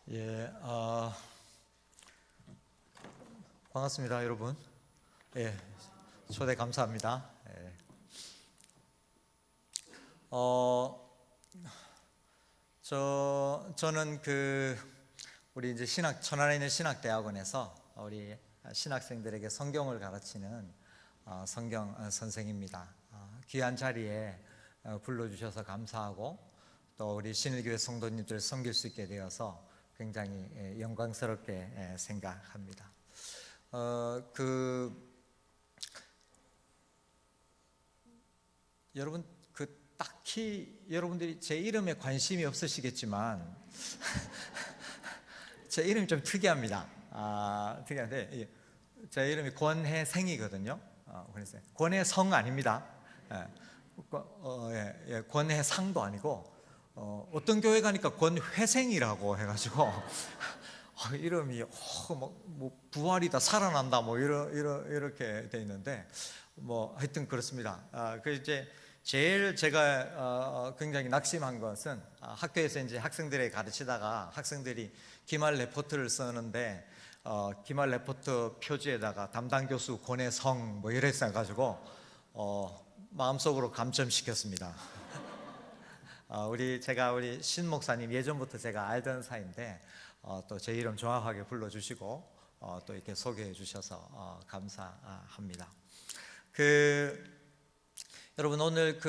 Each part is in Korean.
예, 반갑습니다, 여러분. 예, 초대 감사합니다. 예. 저는 우리 이제 천안에 있는 신학대학원에서 우리 신학생들에게 성경을 가르치는 성경 선생입니다. 귀한 자리에 불러주셔서 감사하고 또 우리 신일교회 성도님들 섬길 수 있게 되어서 굉장히 영광스럽게 생각합니다. 여러분 딱히 여러분들이 제 이름에 관심이 없으시겠지만 제 이름이 좀 특이합니다. 특이한데 제 이름이 권혜생이거든요. 권혜성 아닙니다. 권혜상도 아니고 어떤 교회 가니까 권회생이라고 해가지고 이름이 뭐 부활이다 살아난다 뭐 이렇게 돼 있는데 뭐 하여튼 그렇습니다. 이제 제일 제가 굉장히 낙심한 것은 학교에서 이제 학생들에게 가르치다가 학생들이 기말 레포트를 쓰는데 기말 레포트 표지에다가 담당 교수 권혜성 뭐 이래 써가지고 마음속으로 감점시켰습니다. 우리 신 목사님 예전부터 제가 알던 사이인데 또 제 이름 정확하게 불러주시고 또 이렇게 소개해 주셔서 감사합니다. 여러분 오늘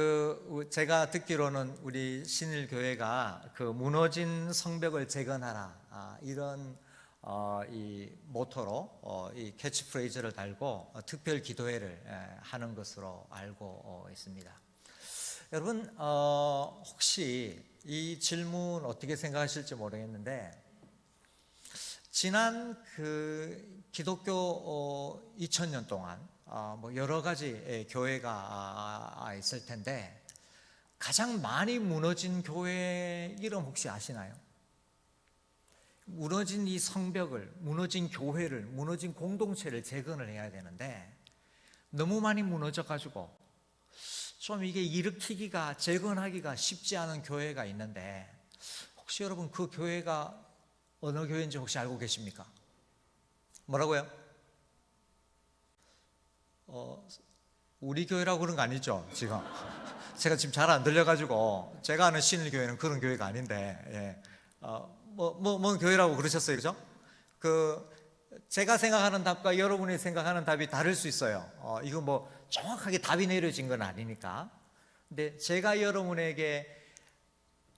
제가 듣기로는 우리 신일교회가 무너진 성벽을 재건하라 이런 이 모토로 이 캐치프레이즈를 달고 특별 기도회를 하는 것으로 알고 있습니다. 여러분 혹시 이 질문 어떻게 생각하실지 모르겠는데 지난 기독교 2000년 동안 뭐 여러 가지 교회가 있을 텐데 가장 많이 무너진 교회 이름 혹시 아시나요? 무너진 이 성벽을, 무너진 교회를, 무너진 공동체를 재건을 해야 되는데 너무 많이 무너져 가지고 좀 이게 일으키기가 재건하기가 쉽지 않은 교회가 있는데 혹시 여러분 그 교회가 어느 교회인지 혹시 알고 계십니까? 뭐라고요? 우리 교회라고 그런 거 아니죠 지금? 제가 지금 잘 안 들려가지고 제가 아는 신일교회는 그런 교회가 아닌데 뭔 교회라고 그러셨어요, 그죠? 제가 생각하는 답과 여러분이 생각하는 답이 다를 수 있어요. 이거 뭐 정확하게 답이 내려진 건 아니니까. 근데 제가 여러분에게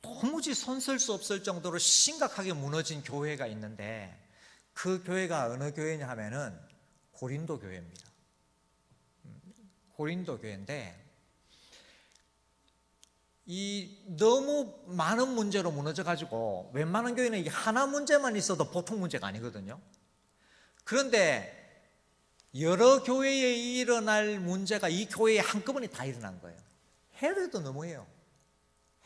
도무지 손쓸 수 없을 정도로 심각하게 무너진 교회가 있는데 그 교회가 어느 교회냐 하면은 고린도 교회입니다. 고린도 교회인데 이 너무 많은 문제로 무너져 가지고 웬만한 교회는 하나 문제만 있어도 보통 문제가 아니거든요. 그런데 여러 교회에 일어날 문제가 이 교회에 한꺼번에 다 일어난 거예요. 해도 해도 너무해요.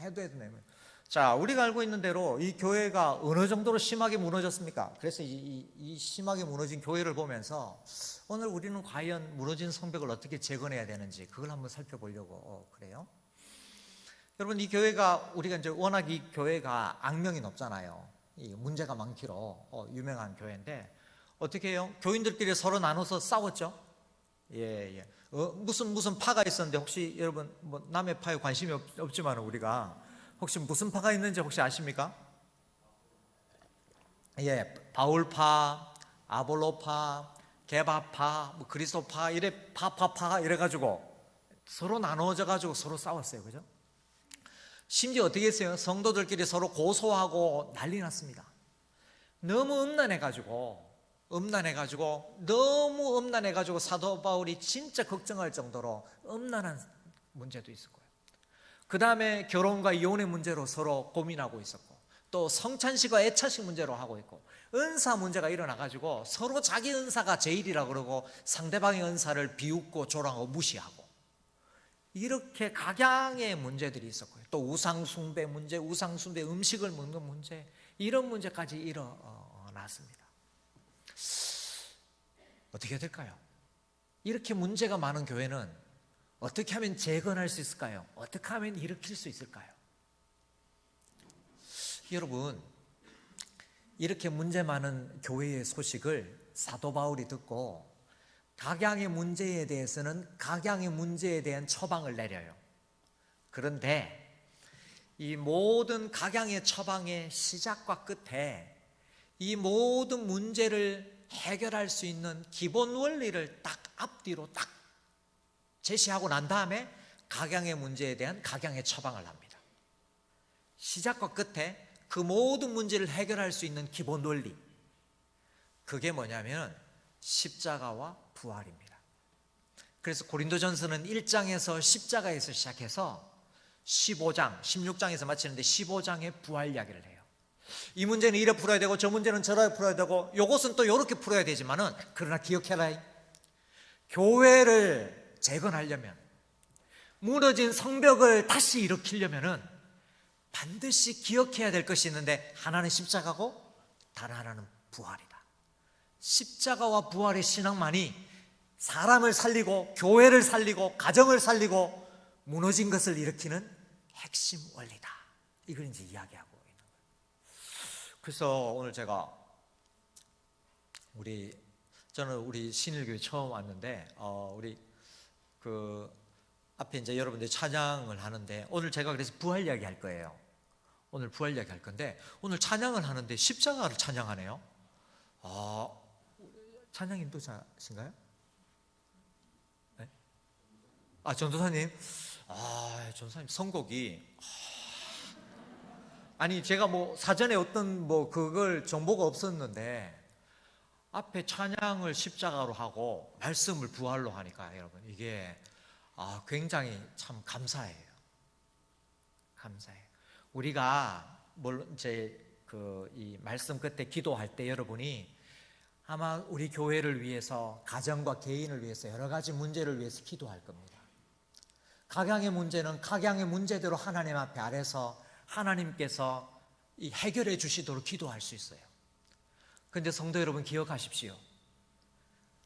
해도 너무해요. 자, 우리가 알고 있는 대로 이 교회가 어느 정도로 심하게 무너졌습니까? 그래서 이 심하게 무너진 교회를 보면서 오늘 우리는 과연 무너진 성벽을 어떻게 재건해야 되는지 그걸 한번 살펴보려고 그래요. 여러분 이 교회가 우리가 이제 워낙 이 교회가 악명이 높잖아요. 이 문제가 많기로 유명한 교회인데 어떻게 해요? 교인들끼리 서로 나눠서 싸웠죠. 예. 무슨 파가 있었는데 혹시 여러분 뭐 남의 파에 관심이 없지만 우리가 혹시 무슨 파가 있는지 혹시 아십니까? 예, 바울파, 아볼로파, 게바파, 뭐 그리스도파 이래 파파파 이래가지고 서로 나눠져 가지고 서로 싸웠어요, 그죠? 심지어 어떻게 했어요? 성도들끼리 서로 고소하고 난리 났습니다. 너무 너무 음란해가지고 사도 바울이 진짜 걱정할 정도로 음란한 문제도 있을 거예요. 그 다음에 결혼과 이혼의 문제로 서로 고민하고 있었고 또 성찬식과 애차식 문제로 하고 있고 은사 문제가 일어나가지고 서로 자기 은사가 제일이라고 그러고 상대방의 은사를 비웃고 조롱하고 무시하고 이렇게 각양의 문제들이 있었고요. 또 우상숭배 문제, 우상숭배 음식을 먹는 문제 이런 문제까지 일어났습니다. 어떻게 해야 될까요? 이렇게 문제가 많은 교회는 어떻게 하면 재건할 수 있을까요? 어떻게 하면 일으킬 수 있을까요? 여러분 이렇게 문제 많은 교회의 소식을 사도 바울이 듣고 각양의 문제에 대해서는 각양의 문제에 대한 처방을 내려요. 그런데 이 모든 각양의 처방의 시작과 끝에 이 모든 문제를 해결할 수 있는 기본 원리를 딱 앞뒤로 딱 제시하고 난 다음에 각양의 문제에 대한 각양의 처방을 합니다. 시작과 끝에 그 모든 문제를 해결할 수 있는 기본 원리, 그게 뭐냐면 십자가와 부활입니다. 그래서 고린도전서는 1장에서 십자가에서 시작해서 15장, 16장에서 마치는데 15장에 부활 이야기를 해요. 이 문제는 이래 풀어야 되고 저 문제는 저래 풀어야 되고 요것은 또 이렇게 풀어야 되지만은, 그러나 기억해라, 교회를 재건하려면, 무너진 성벽을 다시 일으키려면은 반드시 기억해야 될 것이 있는데, 하나는 십자가고 다른 하나는 부활이다. 십자가와 부활의 신앙만이 사람을 살리고 교회를 살리고 가정을 살리고 무너진 것을 일으키는 핵심 원리다. 이걸 이제 이야기하고 있는 거예요. 그래서 오늘 제가 저는 우리 신일교회 처음 왔는데 우리 그 앞에 이제 여러분들 찬양을 하는데, 오늘 제가 그래서 부활 이야기 할 거예요. 오늘 부활 이야기 할 건데, 오늘 찬양을 하는데 십자가를 찬양하네요. 찬양 인도자신가요? 네? 전도사님. 전도사님 선곡이, 아니 제가 뭐 사전에 어떤 뭐 그걸 정보가 없었는데 앞에 찬양을 십자가로 하고 말씀을 부활로 하니까 여러분 이게 굉장히 참 감사해요. 감사해요. 우리가 물론 이제 이 말씀 끝에 기도할 때 여러분이 아마 우리 교회를 위해서, 가정과 개인을 위해서, 여러 가지 문제를 위해서 기도할 겁니다. 각양의 문제는 각양의 문제대로 하나님 앞에 아래서 하나님께서 이 해결해 주시도록 기도할 수 있어요. 그런데 성도 여러분 기억하십시오.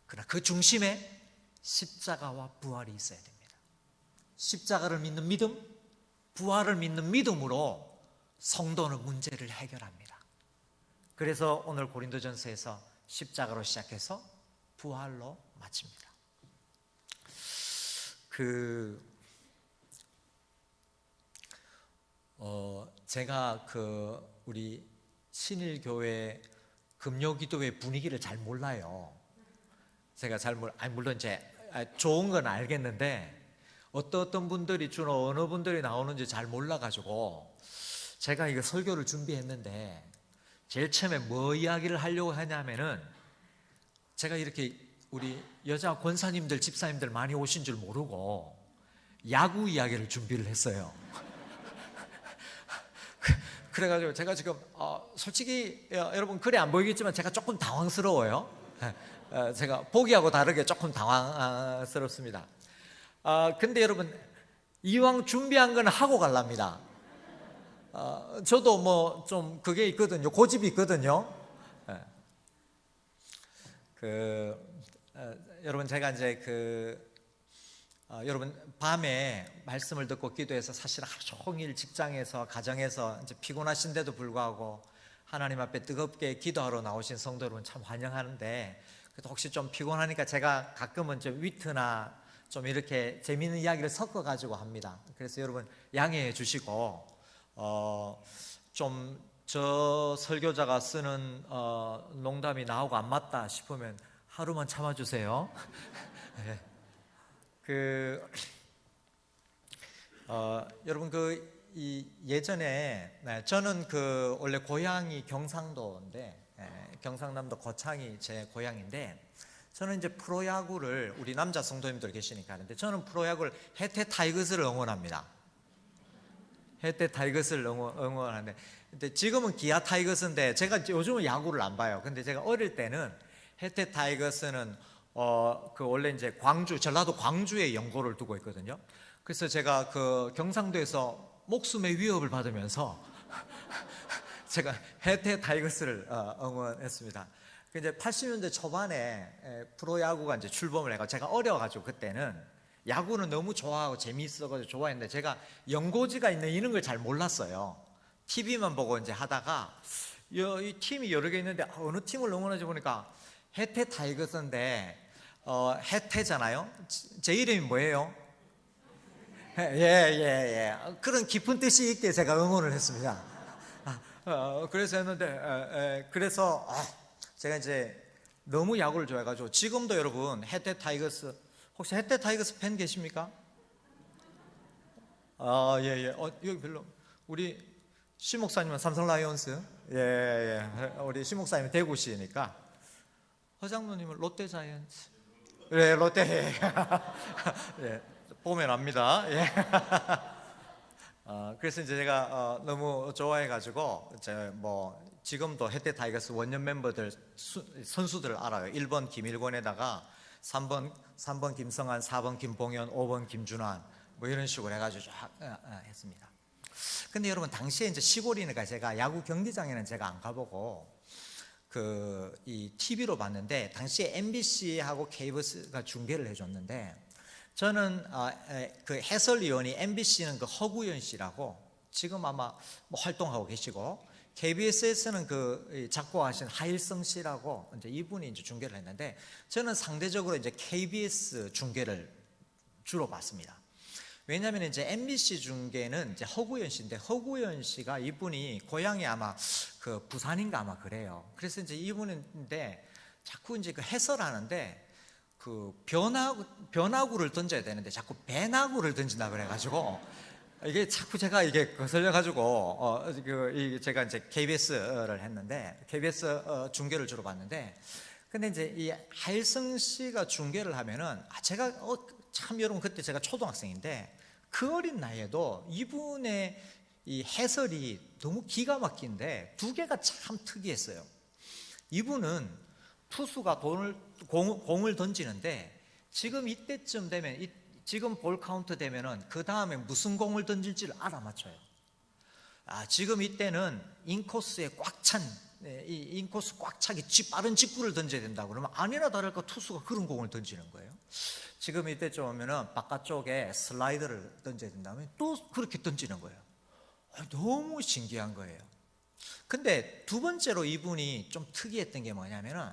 그러나 그 중심에 십자가와 부활이 있어야 됩니다. 십자가를 믿는 믿음, 부활을 믿는 믿음으로 성도는 문제를 해결합니다. 그래서 오늘 고린도전서에서 십자가로 시작해서 부활로 마칩니다. 제가 우리 신일교회 금요기도회 분위기를 잘 몰라요. 제가 물론 이제 좋은 건 알겠는데 어떤 분들이 주로 어느 분들이 나오는지 잘 몰라가지고 제가 이거 설교를 준비했는데 제일 처음에 뭐 이야기를 하려고 하냐면은, 제가 이렇게 우리 여자 권사님들, 집사님들 많이 오신 줄 모르고 야구 이야기를 준비를 했어요. 그래가지고 제가 지금 솔직히 여러분 글에 안 보이겠지만 제가 조금 당황스러워요. 제가 보기하고 다르게 조금 당황스럽습니다. 근데 여러분 이왕 준비한 건 하고 갈랍니다. 저도 뭐 좀 그게 있거든요. 고집이 있거든요. 여러분 제가 이제 여러분 밤에 말씀을 듣고 기도해서 사실 하루 종일 직장에서 가정에서 이제 피곤하신데도 불구하고 하나님 앞에 뜨겁게 기도하러 나오신 성도 여러분 참 환영하는데, 그래도 혹시 좀 피곤하니까 제가 가끔은 좀 위트나 좀 이렇게 재미있는 이야기를 섞어 가지고 합니다. 그래서 여러분 양해해 주시고 좀 저 설교자가 쓰는 농담이 나하고 안 맞다 싶으면 하루만 참아주세요. 네. 여러분 예전에 저는 원래 고향이 경상도인데, 경상남도 거창이 제 고향인데, 저는 이제 프로야구를 우리 남자 성도님들 계시니까 하는데, 저는 프로야구를 해태 타이거스를 응원합니다. 해태 타이거스를 응원하는데, 근데 지금은 기아 타이거스인데 제가 요즘은 야구를 안 봐요. 근데 제가 어릴 때는 해태 타이거스는 원래 이제 전라도 광주에 연고를 두고 있거든요. 그래서 제가 경상도에서 목숨의 위협을 받으면서 제가 해태 타이거스를 응원했습니다. 이제 80년대 초반에 프로야구가 이제 출범을 해가지고, 제가 어려가지고 그때는 야구는 너무 좋아하고 재미있어가지고 좋아했는데 제가 연고지가 있는 이런 걸 잘 몰랐어요. TV만 보고 이제 하다가 이 팀이 여러 개 있는데 어느 팀을 응원하지 보니까 해태 타이거스인데 해태잖아요. 제 이름이 뭐예요? 그런 깊은 뜻이 있게 제가 응원을 했습니다. 그래서 했는데 그래서 제가 이제 너무 야구를 좋아해가지고 지금도 여러분 해태 타이거스 혹시 해태 타이거스 팬 계십니까? 여기 별로 우리 시 목사님은 삼성 라이온스, 우리 시 목사님은 대구시니까 허장로님은 롯데 자이언츠, 롯데, 보면 압니다. 그래서 이제 제가 너무 좋아해가지고 지금도 해태 타이거스 원년 멤버들 선수들 알아요. 1번 김일권에다가 3번 김성환, 4번 김봉현, 5번 김준환 뭐 이런 식으로 해가지고 쫙 했습니다. 근데 여러분 당시에 이제 시골이니까 제가 야구 경기장에는 제가 안 가보고 이 TV로 봤는데 당시에 MBC하고 KBS가 중계를 해줬는데 저는 그 해설위원이 MBC는 그 허구연 씨라고 지금 아마 뭐 활동하고 계시고 KBS에서는 그 작곡하신 하일성 씨라고 이제 이분이 이제 중계를 했는데 저는 상대적으로 이제 KBS 중계를 주로 봤습니다. 왜냐하면 이제 MBC 중계는 이제 허구연 씨인데 허구연 씨가 이분이 고향이 아마 그 부산인가 아마 그래요. 그래서 이제 이분인데 자꾸 이제 그 해설하는데 그 변화구를 던져야 되는데 자꾸 배나구를 던진다 그래가지고 이게 자꾸 제가 이게 거슬려가지고 제가 이제 KBS를 했는데 KBS 중계를 주로 봤는데 근데 이제 이 하일성 씨가 중계를 하면은 제가 참 여러분 그때 제가 초등학생인데 그 어린 나이에도 이분의 이 해설이 너무 기가 막힌데 두 개가 참 특이했어요. 이분은 투수가 공을 던지는데 지금 이때쯤 되면 지금 볼 카운트 되면은 그 다음에 무슨 공을 던질지를 알아맞혀요. 지금 이때는 인코스에 이 인코스 꽉 차기 빠른 직구를 던져야 된다 그러면 아니나 다를까 투수가 그런 공을 던지는 거예요. 지금 이때쯤 오면은 바깥쪽에 슬라이더를 던져야 된다면 또 그렇게 던지는 거예요. 너무 신기한 거예요. 근데 두 번째로 이분이 좀 특이했던 게 뭐냐면은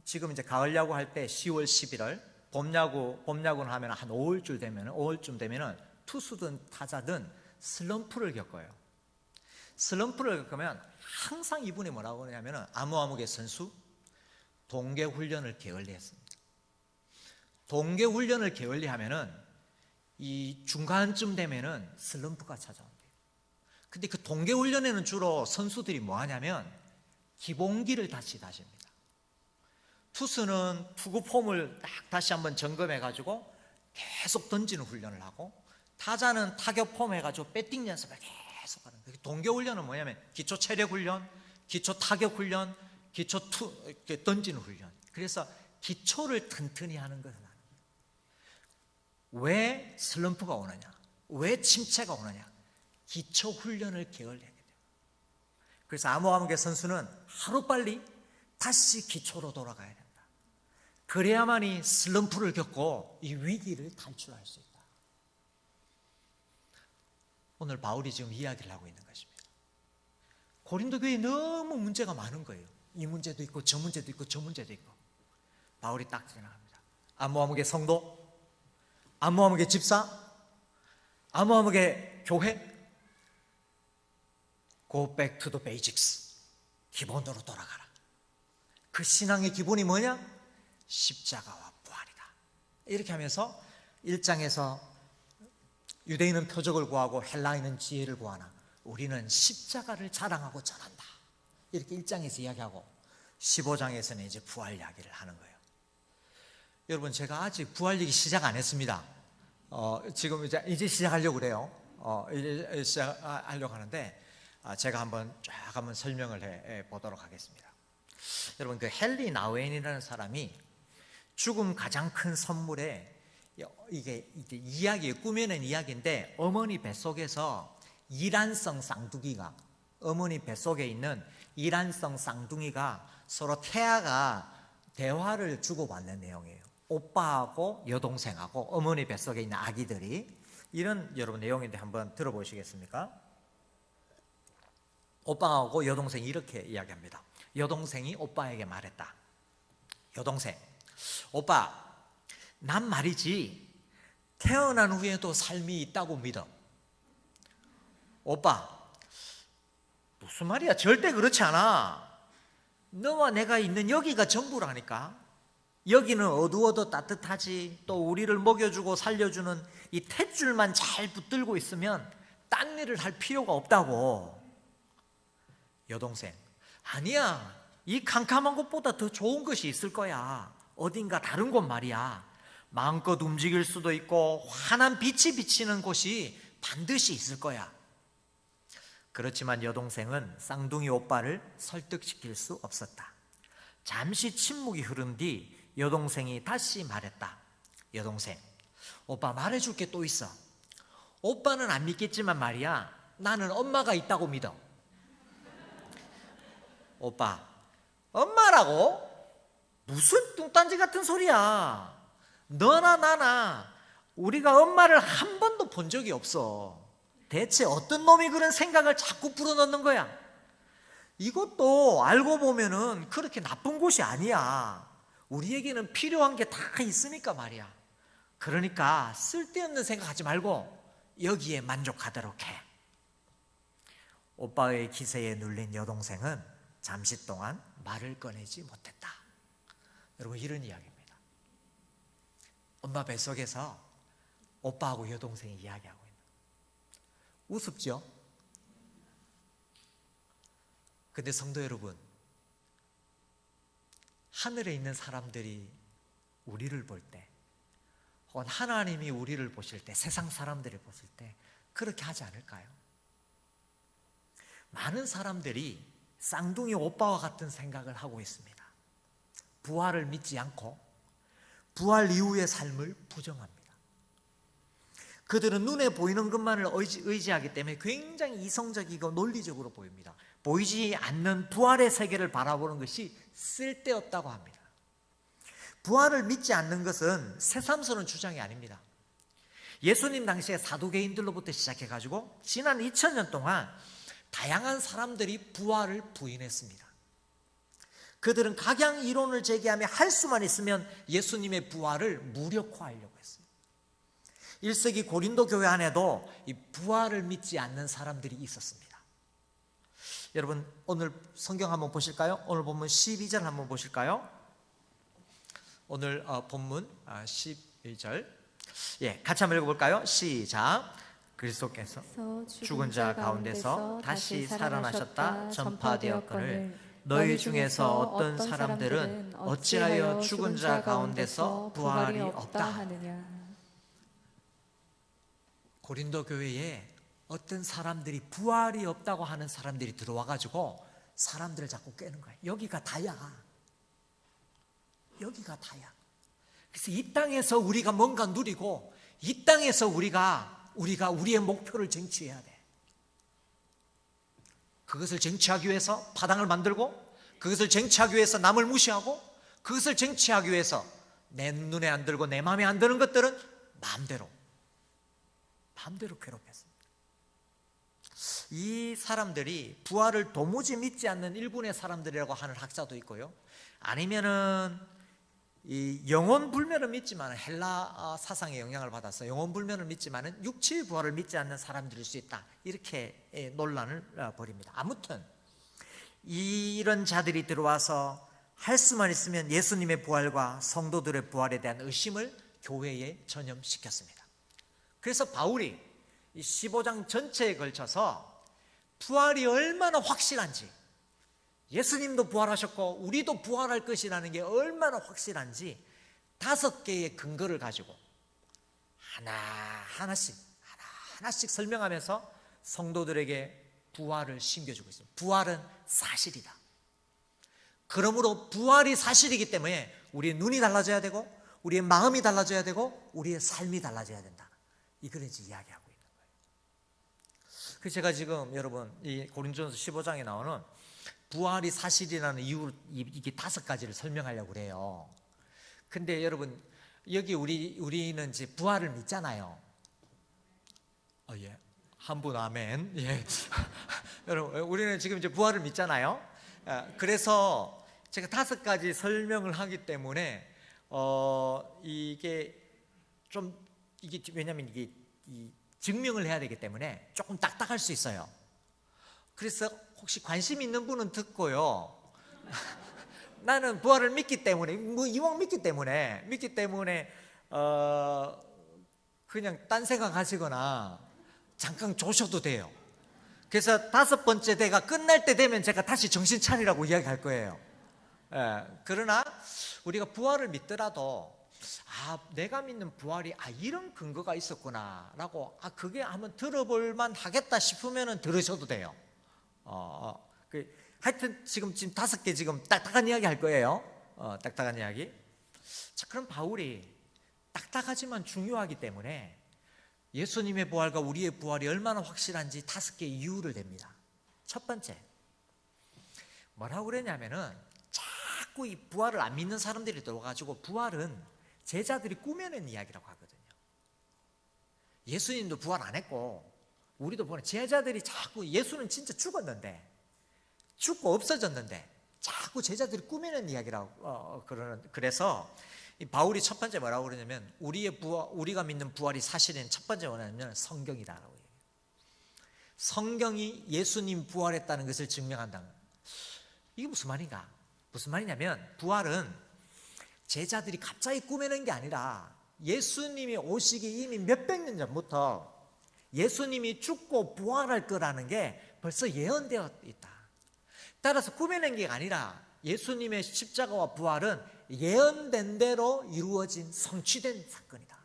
지금 이제 가을 야구 할 때 10월, 11월 봄야구는 하면 한 5월쯤 되면은 투수든 타자든 슬럼프를 겪어요. 슬럼프를 겪으면 항상 이분이 뭐라고 하냐면은 아무개 선수 동계훈련을 게을리했습니다. 동계훈련을 게을리하면은 이 중간쯤 되면은 슬럼프가 찾아온대요. 근데 그 동계훈련에는 주로 선수들이 뭐 하냐면 기본기를 다십니다. 투수는 투구 폼을 딱 다시 한번 점검해 가지고 계속 던지는 훈련을 하고 타자는 타격 폼 해가지고 배팅 연습을 계속 하는 거예요. 동계훈련은 뭐냐면 기초 체력 훈련, 기초 타격 훈련, 기초 던지는 훈련. 그래서 기초를 튼튼히 하는 것은 아니에요. 왜 슬럼프가 오느냐? 왜 침체가 오느냐? 기초 훈련을 게을리하게 돼요. 그래서 아무개 선수는 하루빨리 다시 기초로 돌아가야 된다. 그래야만이 슬럼프를 겪고 이 위기를 탈출할 수 있다. 오늘 바울이 지금 이야기를 하고 있는 것입니다. 고린도 교회에 너무 문제가 많은 거예요. 이 문제도 있고 저 문제도 있고 저 문제도 있고. 바울이 딱 지나갑니다. 아무개 성도, 아무개 집사, 아무개 교회, Go back to the basics. 기본으로 돌아가라. 그 신앙의 기본이 뭐냐? 십자가와 부활이다. 이렇게 하면서 1장에서 유대인은 표적을 구하고 헬라인은 지혜를 구하나 우리는 십자가를 자랑하고 전한다. 이렇게 1장에서 이야기하고 15장에서는 이제 부활 이야기를 하는 거예요. 여러분 제가 아직 부활 얘기 시작 안 했습니다. 지금 이제 시작하려고 그래요. 이제 시작하려고 하는데 제가 한번 설명을 해 보도록 하겠습니다. 여러분 그 헨리 나우엔이라는 사람이 죽음 가장 큰 선물에 이게 이야기 꾸며낸 이야기인데 어머니 뱃속에서 이란성 쌍둥이가 어머니 뱃속에 있는 이란성 쌍둥이가 서로 태아가 대화를 주고받는 내용이에요. 오빠하고 여동생하고 어머니 뱃속에 있는 아기들이 이런 여러분 내용인데 한번 들어보시겠습니까? 오빠하고 여동생이 이렇게 이야기합니다. 여동생이 오빠에게 말했다. 여동생, 오빠, 난 말이지 태어난 후에도 삶이 있다고 믿어. 오빠, 무슨 말이야? 절대 그렇지 않아. 너와 내가 있는 여기가 전부라니까. 여기는 어두워도 따뜻하지. 또 우리를 먹여주고 살려주는 이 탯줄만 잘 붙들고 있으면 딴 일을 할 필요가 없다고. 여동생, 아니야, 이 캄캄한 곳보다 더 좋은 것이 있을 거야. 어딘가 다른 곳 말이야. 마음껏 움직일 수도 있고 환한 빛이 비치는 곳이 반드시 있을 거야. 그렇지만 여동생은 쌍둥이 오빠를 설득시킬 수 없었다. 잠시 침묵이 흐른 뒤 여동생이 다시 말했다. 여동생, 오빠 말해줄 게 또 있어. 오빠는 안 믿겠지만 말이야, 나는 엄마가 있다고 믿어. 오빠, 엄마라고? 무슨 뚱딴지 같은 소리야. 너나 나나 우리가 엄마를 한 번도 본 적이 없어. 대체 어떤 놈이 그런 생각을 자꾸 불어넣는 거야? 이것도 알고 보면은 그렇게 나쁜 곳이 아니야. 우리에게는 필요한 게 다 있으니까 말이야. 그러니까 쓸데없는 생각하지 말고 여기에 만족하도록 해. 오빠의 기세에 눌린 여동생은 잠시 동안 말을 꺼내지 못했다. 여러분, 이런 이야기입니다. 엄마 뱃속에서 오빠하고 여동생이 이야기하고 있는 거예요. 우습죠? 근데 성도 여러분, 하늘에 있는 사람들이 우리를 볼 때, 혹은 하나님이 우리를 보실 때, 세상 사람들을 보실 때 그렇게 하지 않을까요? 많은 사람들이 쌍둥이 오빠와 같은 생각을 하고 있습니다. 부활을 믿지 않고 부활 이후의 삶을 부정합니다. 그들은 눈에 보이는 것만을 의지하기 때문에 굉장히 이성적이고 논리적으로 보입니다. 보이지 않는 부활의 세계를 바라보는 것이 쓸데없다고 합니다. 부활을 믿지 않는 것은 새삼스러운 주장이 아닙니다. 예수님 당시에 사두개인들로부터 시작해가지고 지난 2000년 동안 다양한 사람들이 부활을 부인했습니다. 그들은 각양 이론을 제기하며 할 수만 있으면 예수님의 부활을 무력화하려고 했어요. 1세기 고린도 교회 안에도 이 부활을 믿지 않는 사람들이 있었습니다. 여러분, 오늘 성경 한번 보실까요? 오늘 본문 12절 한번 보실까요? 오늘 본문 12절, 같이 한번 읽어볼까요? 시작. 그리스도께서 죽은 자 가운데서 다시 살아나셨다 전파되었거늘 너희 중에서 어떤 사람들은 어찌하여 죽은 자 가운데서 부활이 없다 하느냐. 고린도 교회에 어떤 사람들이 부활이 없다고 하는 사람들이 들어와가지고 사람들을 자꾸 깨는 거예요. 여기가 다야. 여기가 다야. 그래서 이 땅에서 우리가 뭔가 누리고 이 땅에서 우리가 우리의 목표를 쟁취해야 돼. 그것을 쟁취하기 위해서 파당을 만들고, 그것을 쟁취하기 위해서 남을 무시하고, 그것을 쟁취하기 위해서 내 눈에 안 들고 내 마음에 안 드는 것들은 마음대로 괴롭혔습니다. 이 사람들이 부활을 도무지 믿지 않는 일군의 사람들이라고 하는 학자도 있고요, 아니면은 이 영혼 불멸을 믿지만 헬라 사상의 영향을 받아서 영혼 불멸을 믿지만은 육체의 부활을 믿지 않는 사람들일 수 있다, 이렇게 논란을 벌입니다. 아무튼 이런 자들이 들어와서 할 수만 있으면 예수님의 부활과 성도들의 부활에 대한 의심을 교회에 전염시켰습니다. 그래서 바울이 이 15장 전체에 걸쳐서 부활이 얼마나 확실한지, 예수님도 부활하셨고 우리도 부활할 것이라는 게 얼마나 확실한지 5개의 근거를 가지고 하나하나씩 설명하면서 성도들에게 부활을 심겨주고 있습니다. 부활은 사실이다. 그러므로 부활이 사실이기 때문에 우리의 눈이 달라져야 되고, 우리의 마음이 달라져야 되고, 우리의 삶이 달라져야 된다. 이걸 이제 이야기하고 있는 거예요. 그래서 제가 지금 여러분 이 고린도전서 15장에 나오는 부활이 사실이라는 이유, 이게 5가지를 설명하려고 그래요. 근데 여러분, 여기 우리는 이제 부활을 믿잖아요. 한 분 아멘. 여러분, 우리는 지금 이제 부활을 믿잖아요. 그래서 제가 5가지 설명을 하기 때문에 이게 좀 이게 왜냐하면 이게 증명을 해야 되기 때문에 조금 딱딱할 수 있어요. 그래서 혹시 관심 있는 분은 듣고요. 나는 부활을 믿기 때문에 이왕 믿기 때문에 그냥 딴 생각하시거나 잠깐 조셔도 돼요. 그래서 5번째 대가 끝날 때 되면 제가 다시 정신 차리라고 이야기할 거예요. 그러나 우리가 부활을 믿더라도 내가 믿는 부활이 이런 근거가 있었구나라고 그게 한번 들어볼만 하겠다 싶으면 들으셔도 돼요. 하여튼 지금 5개 지금 딱딱한 이야기 할 거예요. 딱딱한 이야기. 자, 그럼 바울이 딱딱하지만 중요하기 때문에 예수님의 부활과 우리의 부활이 얼마나 확실한지 5개의 이유를 댑니다. 첫 번째, 뭐라고 그랬냐면은 자꾸 이 부활을 안 믿는 사람들이 들어와가지고 부활은 제자들이 꾸며낸 이야기라고 하거든요. 예수님도 부활 안 했고 우리도 부활, 제자들이 자꾸 예수는 진짜 죽었는데 죽고 없어졌는데 자꾸 제자들이 꾸며낸 이야기라고 그래서 바울이 첫 번째 뭐라고 그러냐면 우리가 믿는 부활이 사실은 첫 번째 뭐냐면 성경이다라고 얘기해요. 성경이 예수님 부활했다는 것을 증명한다는 거예요. 이게 무슨 말인가? 무슨 말이냐면 부활은 제자들이 갑자기 꾸며낸 게 아니라 예수님이 오시기 이미 몇백 년 전부터 예수님이 죽고 부활할 거라는 게 벌써 예언되어 있다. 따라서 꾸며낸 게 아니라 예수님의 십자가와 부활은 예언된 대로 이루어진 성취된 사건이다.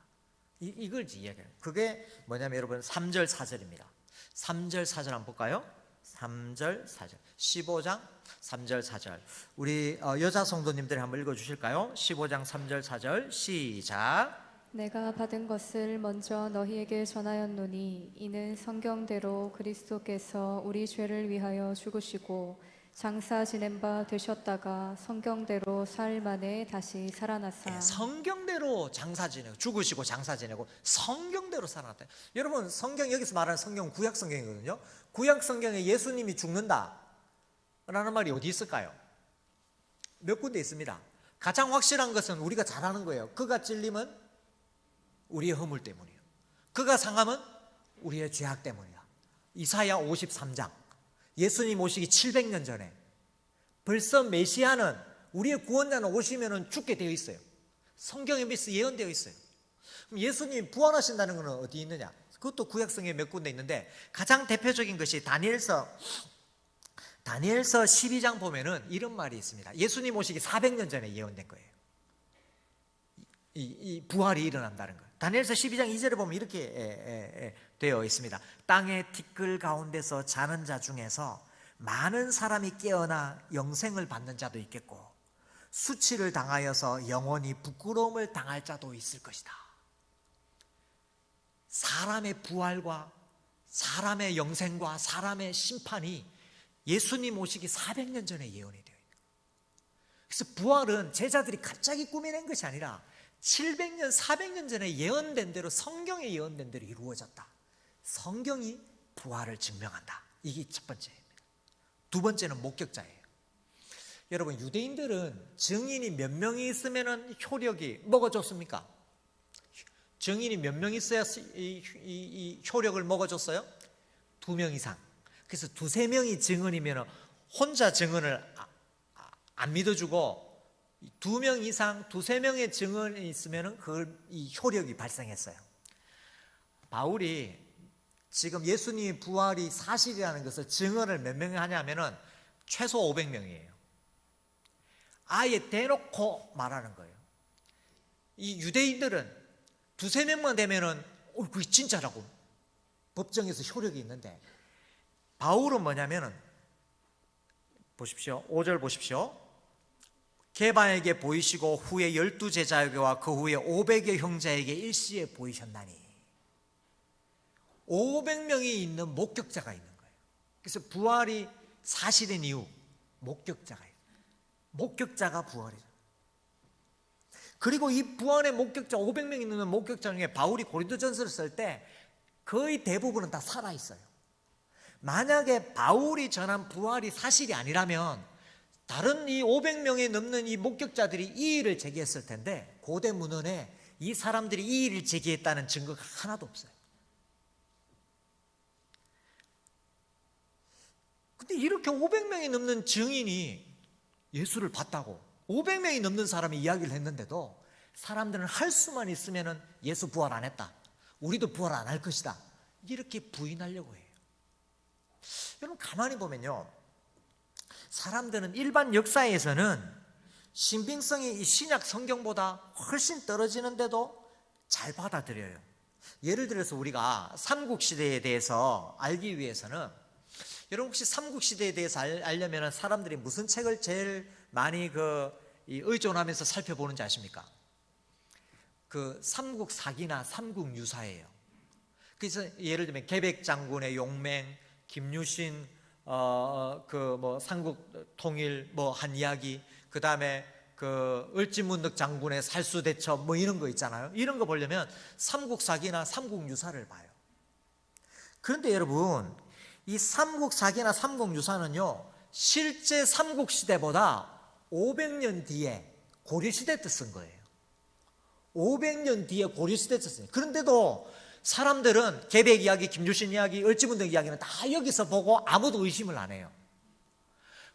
이걸 이야기해요. 그게 뭐냐면 여러분 3절 4절입니다. 3절 4절 한번 볼까요? 3절 4절 15장 3절 4절 우리 여자 성도님들이 한번 읽어주실까요? 15장 3절 4절 시작. 내가 받은 것을 먼저 너희에게 전하였노니 이는 성경대로 그리스도께서 우리 죄를 위하여 죽으시고 장사 지낸 바 되셨다가 성경대로 사흘 만에 다시 살아나사. 성경대로 장사 지내고 죽으시고 장사 지내고 성경대로 살아났다. 여러분 성경 여기서 말하는 성경은 구약 성경이거든요. 구약 성경에 예수님이 죽는다 라는 말이 어디 있을까요? 몇 군데 있습니다. 가장 확실한 것은 우리가 잘 아는 거예요. 그가 찔림은 우리의 허물 때문이에요. 그가 상함은 우리의 죄악 때문이야. 이사야 53장 예수님 오시기 700년 전에 벌써 메시아는 우리의 구원자는 오시면 죽게 되어 있어요. 성경에 미리 예언되어 있어요. 그럼 예수님이 부활하신다는 것은 어디 있느냐? 그것도 구약성에 몇 군데 있는데 가장 대표적인 것이 다니엘서 12장 보면은 이런 말이 있습니다. 예수님 오시기 400년 전에 예언된 거예요. 이 부활이 일어난다는 거예요. 다니엘서 12장 2절에 보면 이렇게 되어 있습니다. 땅의 티끌 가운데서 자는 자 중에서 많은 사람이 깨어나 영생을 받는 자도 있겠고 수치를 당하여서 영원히 부끄러움을 당할 자도 있을 것이다. 사람의 부활과 사람의 영생과 사람의 심판이 예수님 오시기 400년 전에 예언이 되어 있는 거예요. 그래서 부활은 제자들이 갑자기 꾸며낸 것이 아니라 700년, 400년 전에 예언된 대로 성경에 예언된 대로 이루어졌다. 성경이 부활을 증명한다. 이게 첫 번째입니다. 두 번째는 목격자예요. 여러분 유대인들은 증인이 몇 명이 있으면 효력이 뭐가 좋습니까? 증인이 몇 명 있어야 이 효력을 먹어줬어요? 2명 이상. 그래서 2-3명이 증언이면 혼자 증언을 안 믿어주고 2명 이상 2-3명의 증언이 있으면 이 효력이 발생했어요. 바울이 지금 예수님의 부활이 사실이라는 것을 증언을 몇 명이 하냐면은 최소 500명이에요. 아예 대놓고 말하는 거예요. 이 유대인들은 2-3명만 되면은 그게 진짜라고 법정에서 효력이 있는데 바울은 뭐냐면은 보십시오. 5절 보십시오. 게바에게 보이시고 후에 12제자에게와 그 후에 500여 형제에게 일시에 보이셨나니 500명이 있는 목격자가 있는 거예요. 그래서 부활이 사실인 이유 목격자가 있어요. 목격자가 부활이죠. 그리고 이 부활의 목격자 500명 있는 목격자 중에 바울이 고린도전서를 쓸 때 거의 대부분은 다 살아있어요. 만약에 바울이 전한 부활이 사실이 아니라면 다른 이 500명이 넘는 이 목격자들이 이의를 제기했을 텐데 고대 문헌에 이 사람들이 이의를 제기했다는 증거가 하나도 없어요. 근데 이렇게 500명이 넘는 증인이 예수를 봤다고 500명이 넘는 사람이 이야기를 했는데도 사람들은 할 수만 있으면 예수 부활 안 했다, 우리도 부활 안 할 것이다, 이렇게 부인하려고 해요. 여러분 가만히 보면요, 사람들은 일반 역사에서는 신빙성이 이 신약 성경보다 훨씬 떨어지는데도 잘 받아들여요. 예를 들어서 우리가 삼국시대에 대해서 알기 위해서는, 여러분 혹시 삼국시대에 대해서 알려면 사람들이 무슨 책을 제일 많이 의존하면서 살펴보는지 아십니까? 그 삼국사기나 삼국유사예요. 그래서 예를 들면 계백장군의 용맹, 김유신 삼국통일 한 이야기, 그 다음에 을지문덕 장군의 살수대첩 이런 거 있잖아요. 이런 거 보려면 삼국사기나 삼국유사를 봐요. 그런데 여러분, 이 삼국사기나 삼국유사는요, 실제 삼국시대보다 500년 뒤에 고려시대 때 쓴 거예요. 500년 뒤에 고려시대 때 썼어요. 그런데도 사람들은 계백 이야기, 김유신 이야기, 을지문덕 이야기는 다 여기서 보고 아무도 의심을 안 해요.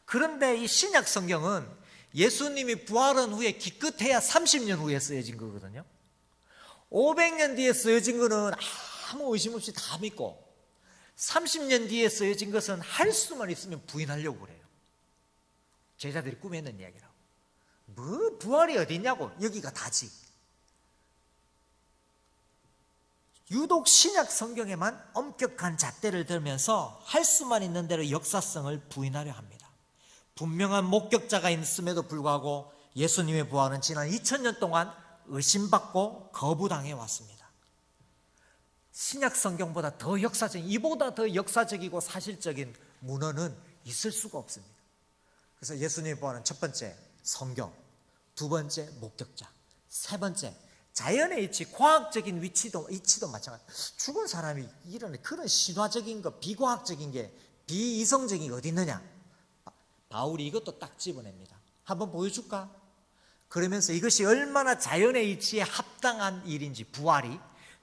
그런데 이 신약 성경은 예수님이 부활한 후에 기껏해야 30년 후에 쓰여진 거거든요. 500년 뒤에 쓰여진 거는 아무 의심 없이 다 믿고, 30년 뒤에 쓰여진 것은 할 수만 있으면 부인하려고 그래요. 제자들이 꾸몄는 이야기라고. 뭐 부활이 어디 있냐고, 여기가 다지. 유독 신약 성경에만 엄격한 잣대를 들면서 할 수만 있는 대로 역사성을 부인하려 합니다. 분명한 목격자가 있음에도 불구하고 예수님의 부활은 지난 2000년 동안 의심받고 거부당해 왔습니다. 신약 성경보다 더 역사적인, 이보다 더 역사적이고 사실적인 문헌은 있을 수가 없습니다. 그래서 예수님의 부활은 첫 번째 성경, 두 번째 목격자, 세 번째 자연의 이치, 과학적인 이치도 마찬가지. 죽은 사람이 이런 그런 신화적인 거, 비과학적인 게, 비이성적인 게 어디 있느냐? 바울이 이것도 딱 집어냅니다. 한번 보여줄까? 그러면서 이것이 얼마나 자연의 이치에 합당한 일인지, 부활이,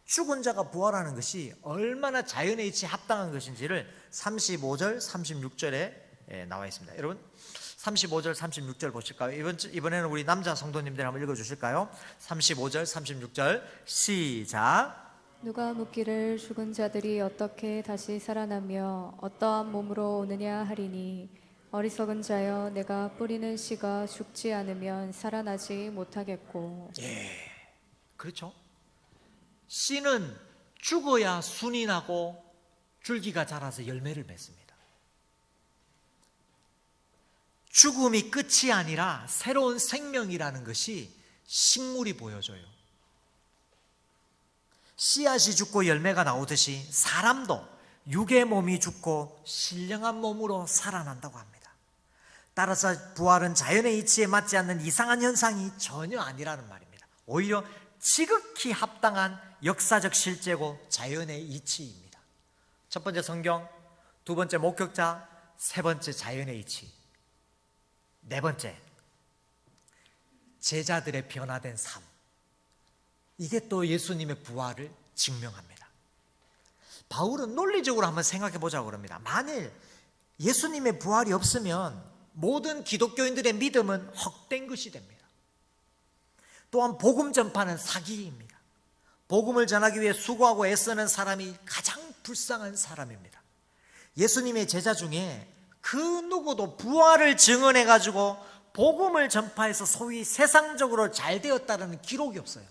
죽은 자가 부활하는 것이 얼마나 자연의 이치에 합당한 것인지를 35절, 36절에 나와 있습니다. 여러분 35절, 36절 보실까요? 이번에는 우리 남자 성도님들 한번 읽어주실까요? 35절, 36절 시작. 누가 묻기를 죽은 자들이 어떻게 다시 살아나며 어떠한 몸으로 오느냐 하리니, 어리석은 자여, 내가 뿌리는 씨가 죽지 않으면 살아나지 못하겠고. 그렇죠. 씨는 죽어야 순이 나고 줄기가 자라서 열매를 맺습니다. 죽음이 끝이 아니라 새로운 생명이라는 것이 식물이 보여줘요. 씨앗이 죽고 열매가 나오듯이 사람도 육의 몸이 죽고 신령한 몸으로 살아난다고 합니다. 따라서 부활은 자연의 이치에 맞지 않는 이상한 현상이 전혀 아니라는 말입니다. 오히려 지극히 합당한 역사적 실제고 자연의 이치입니다. 첫 번째 성경, 두 번째 목격자, 세 번째 자연의 이치, 네 번째 제자들의 변화된 삶. 이게 또 예수님의 부활을 증명합니다. 바울은 논리적으로 한번 생각해 보자고 그럽니다. 만일 예수님의 부활이 없으면 모든 기독교인들의 믿음은 헛된 것이 됩니다. 또한 복음 전파는 사기입니다. 복음을 전하기 위해 수고하고 애쓰는 사람이 가장 불쌍한 사람입니다. 예수님의 제자 중에 그 누구도 부활을 증언해 가지고 복음을 전파해서 소위 세상적으로 잘 되었다는 기록이 없어요.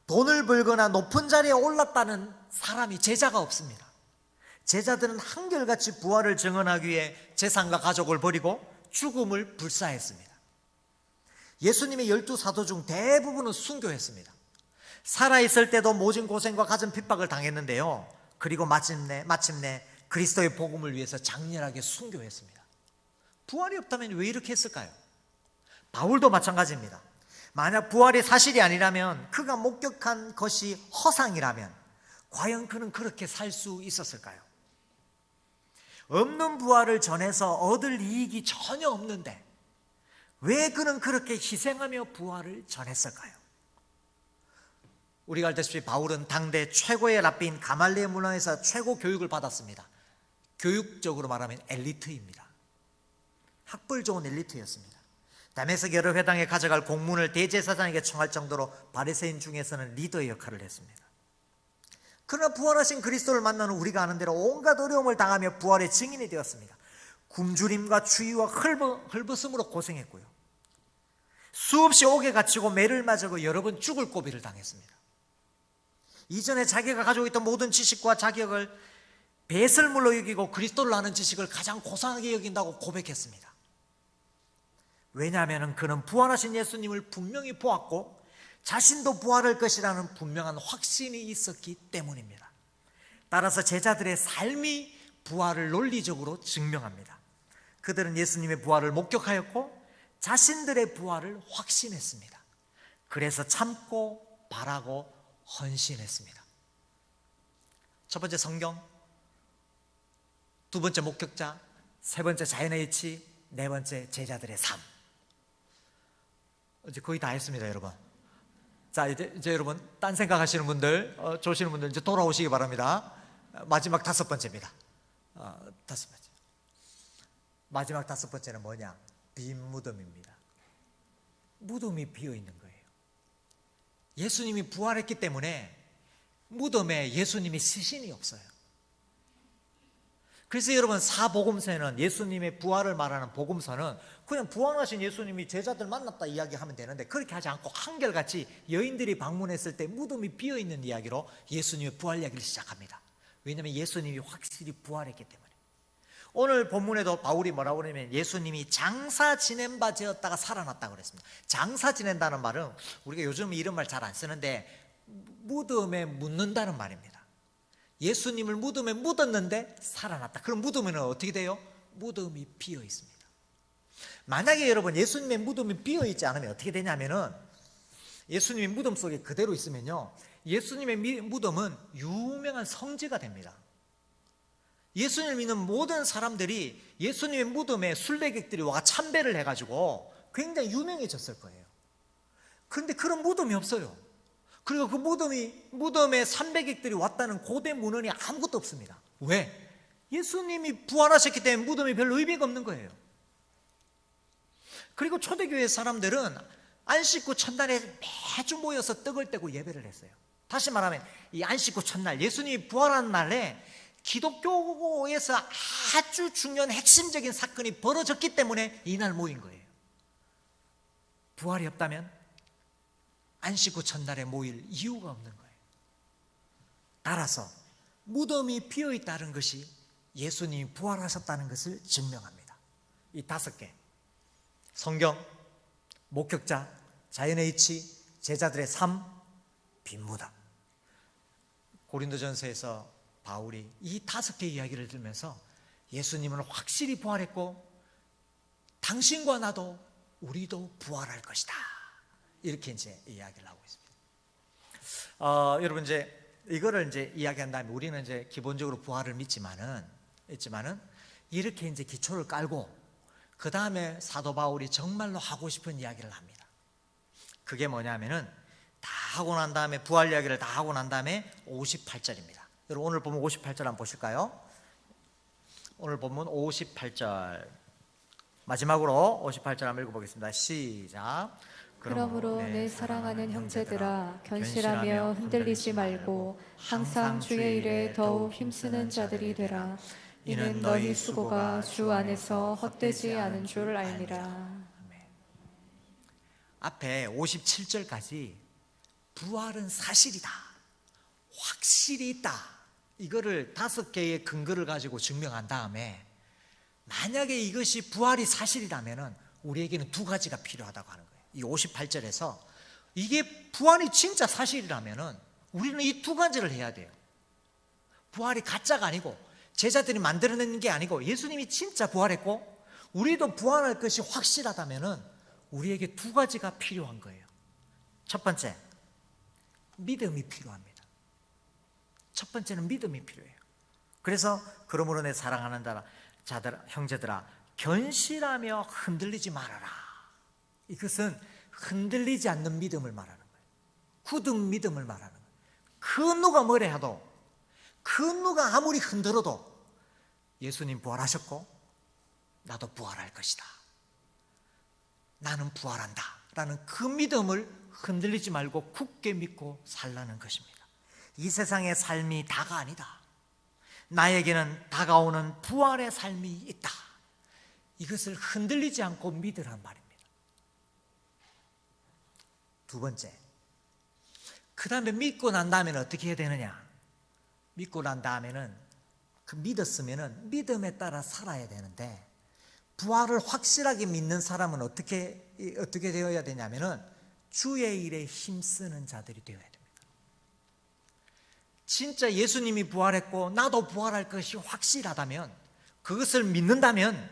돈을 벌거나 높은 자리에 올랐다는 사람이, 제자가 없습니다. 제자들은 한결같이 부활을 증언하기 위해 재산과 가족을 버리고 죽음을 불사했습니다. 예수님의 12사도 중 대부분은 순교했습니다. 살아있을 때도 모진 고생과 갖은 핍박을 당했는데요, 그리고 마침내 그리스도의 복음을 위해서 장렬하게 순교했습니다. 부활이 없다면 왜 이렇게 했을까요? 바울도 마찬가지입니다. 만약 부활이 사실이 아니라면, 그가 목격한 것이 허상이라면 과연 그는 그렇게 살 수 있었을까요? 없는 부활을 전해서 얻을 이익이 전혀 없는데 왜 그는 그렇게 희생하며 부활을 전했을까요? 우리가 알다시피 바울은 당대 최고의 랍비인 가말리엘 문화에서 최고 교육을 받았습니다. 교육적으로 말하면 엘리트입니다. 학벌 좋은 엘리트였습니다. 다메섹 여러 회당에 가져갈 공문을 대제사장에게 청할 정도로 바리새인 중에서는 리더의 역할을 했습니다. 그러나 부활하신 그리스도를 만나는 우리가 아는 대로 온갖 어려움을 당하며 부활의 증인이 되었습니다. 굶주림과 추위와 헐벗음으로 고생했고요. 수없이 옥에 갇히고 매를 맞고 여러 번 죽을 고비를 당했습니다. 이전에 자기가 가지고 있던 모든 지식과 자격을 배설물로 여기고 그리스도를 아는 지식을 가장 고상하게 여긴다고 고백했습니다. 왜냐하면 그는 부활하신 예수님을 분명히 보았고 자신도 부활할 것이라는 분명한 확신이 있었기 때문입니다. 따라서 제자들의 삶이 부활을 논리적으로 증명합니다. 그들은 예수님의 부활을 목격하였고 자신들의 부활을 확신했습니다. 그래서 참고 바라고 헌신했습니다. 첫 번째 성경, 두 번째 목격자, 세 번째 자연의 이치, 네 번째 제자들의 삶. 이제 거의 다 했습니다, 여러분. 자, 이제 여러분 딴 생각하시는 분들, 조시는 분들 이제 돌아오시기 바랍니다. 마지막 다섯 번째입니다. 다섯 번째. 마지막 다섯 번째는 뭐냐? 빈 무덤입니다. 무덤이 비어 있는 거예요. 예수님이 부활했기 때문에 무덤에 예수님이 시신이 없어요. 그래서 여러분 사복음서에는 예수님의 부활을 말하는 복음서는 그냥 부활하신 예수님이 제자들 만났다 이야기하면 되는데 그렇게 하지 않고 한결같이 여인들이 방문했을 때 무덤이 비어있는 이야기로 예수님의 부활 이야기를 시작합니다. 왜냐하면 예수님이 확실히 부활했기 때문에. 오늘 본문에도 바울이 뭐라고 그러냐면 예수님이 장사 지낸 바 되었다가 살아났다고 그랬습니다. 장사 지낸다는 말은 우리가 요즘 이런 말 잘 안 쓰는데 무덤에 묻는다는 말입니다. 예수님을 무덤에 묻었는데 살아났다. 그럼 무덤에는 어떻게 돼요? 무덤이 비어 있습니다. 만약에 여러분 예수님의 무덤이 비어 있지 않으면 어떻게 되냐면은 예수님이 무덤 속에 그대로 있으면요, 예수님의 무덤은 유명한 성지가 됩니다. 예수님을 믿는 모든 사람들이 예수님의 무덤에 순례객들이 와 참배를 해가지고 굉장히 유명해졌을 거예요. 그런데 그런 무덤이 없어요. 그리고 그 무덤에 참배객들이 왔다는 고대 문헌이 아무것도 없습니다. 왜? 예수님이 부활하셨기 때문에 무덤이 별로 의미가 없는 거예요. 그리고 초대교회 사람들은 안식구 첫날에 매주 모여서 떡을 떼고 예배를 했어요. 다시 말하면 이 안식구 첫날, 예수님이 부활한 날에 기독교에서 아주 중요한 핵심적인 사건이 벌어졌기 때문에 이날 모인 거예요. 부활이 없다면 안식구 첫날에 모일 이유가 없는 거예요. 따라서 무덤이 비어있다는 것이 예수님이 부활하셨다는 것을 증명합니다. 이 다섯 개, 성경, 목격자, 자연의 이치, 제자들의 삶, 빈 무덤. 고린도전서에서 바울이 이 다섯 개의 이야기를 들으면서 예수님은 확실히 부활했고 당신과 나도 우리도 부활할 것이다, 이렇게 이제 이야기를 하고 있습니다. 여러분 이제 이거를 이제 이야기한 다음에 우리는 이제 기본적으로 부활을 있지만은 이렇게 이제 기초를 깔고 그 다음에 사도 바울이 정말로 하고 싶은 이야기를 합니다. 그게 뭐냐면은 다 하고 난 다음에 부활 이야기를 다 하고 난 다음에 58절입니다. 여러분 오늘 보면 58절 한번 보실까요? 오늘 보면 58절 마지막으로 58절 한번 읽어보겠습니다. 시작. 그러므로 내 사랑하는 형제들아, 견실하며 흔들리지 말고 항상 주의 일에 더욱 힘쓰는 자들이 되라. 이는 너희 수고가 주 안에서 헛되지 않은 줄 알미라. 앞에 57절까지 부활은 사실이다, 확실히 있다, 이거를 다섯 개의 근거를 가지고 증명한 다음에 만약에 이것이 부활이 사실이라면 우리에게는 두 가지가 필요하다고 하는 거예요. 이 58절에서 이게 부활이 진짜 사실이라면 우리는 이 두 가지를 해야 돼요. 부활이 가짜가 아니고 제자들이 만들어낸 게 아니고 예수님이 진짜 부활했고 우리도 부활할 것이 확실하다면 우리에게 두 가지가 필요한 거예요. 첫 번째, 믿음이 필요합니다. 첫 번째는 믿음이 필요해요. 그래서 그러므로 내 사랑하는 자들 형제들아 견실하며 흔들리지 말아라. 이것은 흔들리지 않는 믿음을 말하는 거예요. 굳은 믿음을 말하는 거예요. 그 누가 뭐래 해도, 그 누가 아무리 흔들어도 예수님 부활하셨고 나도 부활할 것이다, 나는 부활한다 라는 그 믿음을 흔들리지 말고 굳게 믿고 살라는 것입니다. 이 세상의 삶이 다가 아니다, 나에게는 다가오는 부활의 삶이 있다, 이것을 흔들리지 않고 믿으란 말입니다. 두 번째, 그 다음에 믿고 난 다음에는 어떻게 해야 되느냐? 믿고 난 다음에는 그 믿었으면은 믿음에 따라 살아야 되는데, 부활을 확실하게 믿는 사람은 어떻게 되어야 되냐면은 주의 일에 힘쓰는 자들이 되어야 됩니다. 진짜 예수님이 부활했고 나도 부활할 것이 확실하다면, 그것을 믿는다면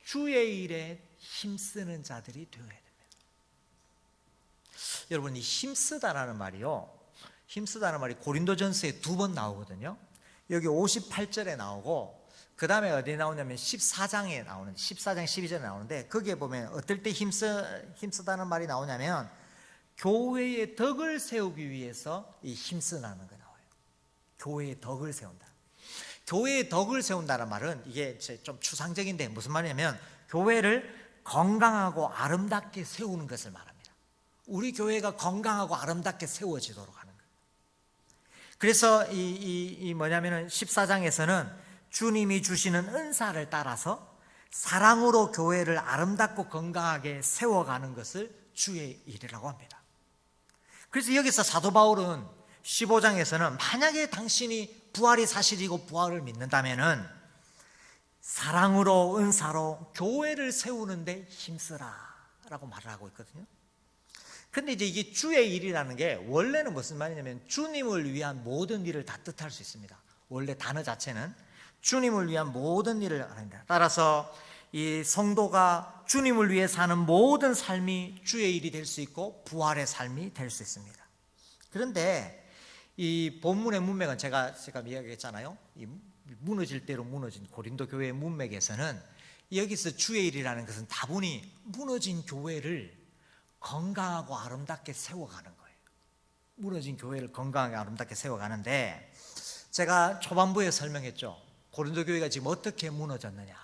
주의 일에 힘쓰는 자들이 되어야 됩니다. 여러분, 이 힘쓰다라는 말이요, 힘쓰다는 말이 고린도전서에 2번 나오거든요. 여기 58절에 나오고, 그 다음에 어디에 나오냐면 14장에 나오는, 14장 12절에 나오는데, 거기에 보면 어떨 때 힘쓰다는 말이 나오냐면 교회의 덕을 세우기 위해서 이 힘쓰다는 거 나와요. 교회의 덕을 세운다. 교회의 덕을 세운다는 말은 이게 좀 추상적인데 무슨 말이냐면 교회를 건강하고 아름답게 세우는 것을 말합니다. 우리 교회가 건강하고 아름답게 세워지도록 하는 거예요. 그래서 뭐냐면은 14장에서는 주님이 주시는 은사를 따라서 사랑으로 교회를 아름답고 건강하게 세워가는 것을 주의 일이라고 합니다. 그래서 여기서 사도 바울은 15장에서는 만약에 당신이 부활이 사실이고 부활을 믿는다면은 사랑으로, 은사로 교회를 세우는데 힘쓰라 라고 말을 하고 있거든요. 근데 이제 이게 주의 일이라는 게 원래는 무슨 말이냐면 주님을 위한 모든 일을 다 뜻할 수 있습니다. 원래 단어 자체는 주님을 위한 모든 일을 합니다. 따라서 이 성도가 주님을 위해 사는 모든 삶이 주의 일이 될 수 있고 부활의 삶이 될 수 있습니다. 그런데 이 본문의 문맥은 제가 이야기했잖아요. 이 무너질 대로 무너진 고린도 교회의 문맥에서는 여기서 주의 일이라는 것은 다분히 무너진 교회를 건강하고 아름답게 세워가는 거예요. 무너진 교회를 건강하게 아름답게 세워가는데, 제가 초반부에 설명했죠. 고린도 교회가 지금 어떻게 무너졌느냐.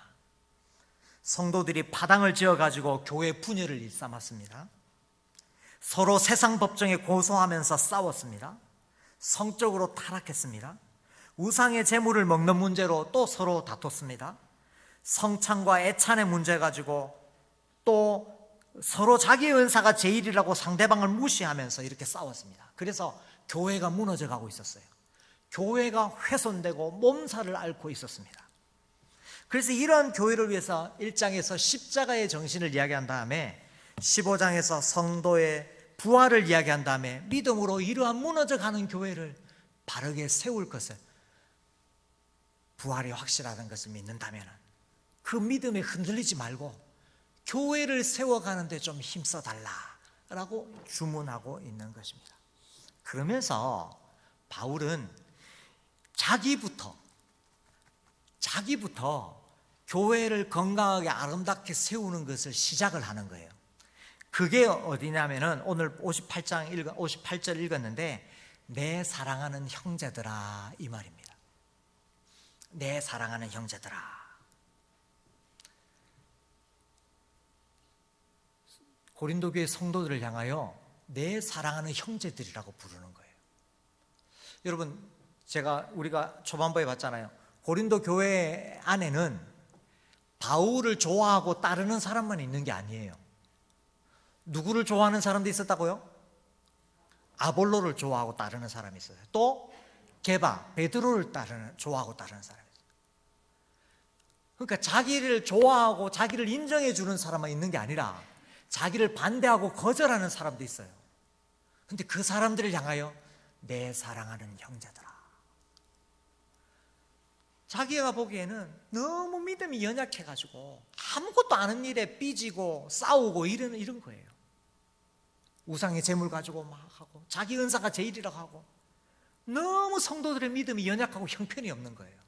성도들이 파당을 지어가지고 교회 분열을 일삼았습니다. 서로 세상 법정에 고소하면서 싸웠습니다. 성적으로 타락했습니다. 우상의 재물을 먹는 문제로 또 서로 다퉜습니다. 성찬과 애찬의 문제 가지고 또 서로 자기의 은사가 제일이라고 상대방을 무시하면서 이렇게 싸웠습니다. 그래서 교회가 무너져 가고 있었어요. 교회가 훼손되고 몸살을 앓고 있었습니다. 그래서 이러한 교회를 위해서 1장에서 십자가의 정신을 이야기한 다음에 15장에서 성도의 부활을 이야기한 다음에 믿음으로 이러한 무너져가는 교회를 바르게 세울 것을, 부활이 확실하다는 것을 믿는다면 그 믿음에 흔들리지 말고 교회를 세워가는데 좀 힘써달라라고 주문하고 있는 것입니다. 그러면서 바울은 자기부터 교회를 건강하게 아름답게 세우는 것을 시작을 하는 거예요. 그게 어디냐면은 오늘 58절 읽었는데 내 사랑하는 형제들아 이 말입니다. 내 사랑하는 형제들아. 고린도 교회 성도들을 향하여 내 사랑하는 형제들이라고 부르는 거예요. 여러분, 우리가 초반부에 봤잖아요. 고린도 교회 안에는 바울을 좋아하고 따르는 사람만 있는 게 아니에요. 누구를 좋아하는 사람도 있었다고요? 아볼로를 좋아하고 따르는 사람이 있어요. 또 베드로를 좋아하고 따르는 사람이 있어요. 그러니까 자기를 좋아하고 자기를 인정해 주는 사람만 있는 게 아니라 자기를 반대하고 거절하는 사람도 있어요. 그런데 그 사람들을 향하여 내 사랑하는 형제들아. 자기가 보기에는 너무 믿음이 연약해가지고 아무것도 아는 일에 삐지고 싸우고 이런 거예요. 우상의 재물 가지고 막 하고 자기 은사가 제일이라고 하고 너무 성도들의 믿음이 연약하고 형편이 없는 거예요.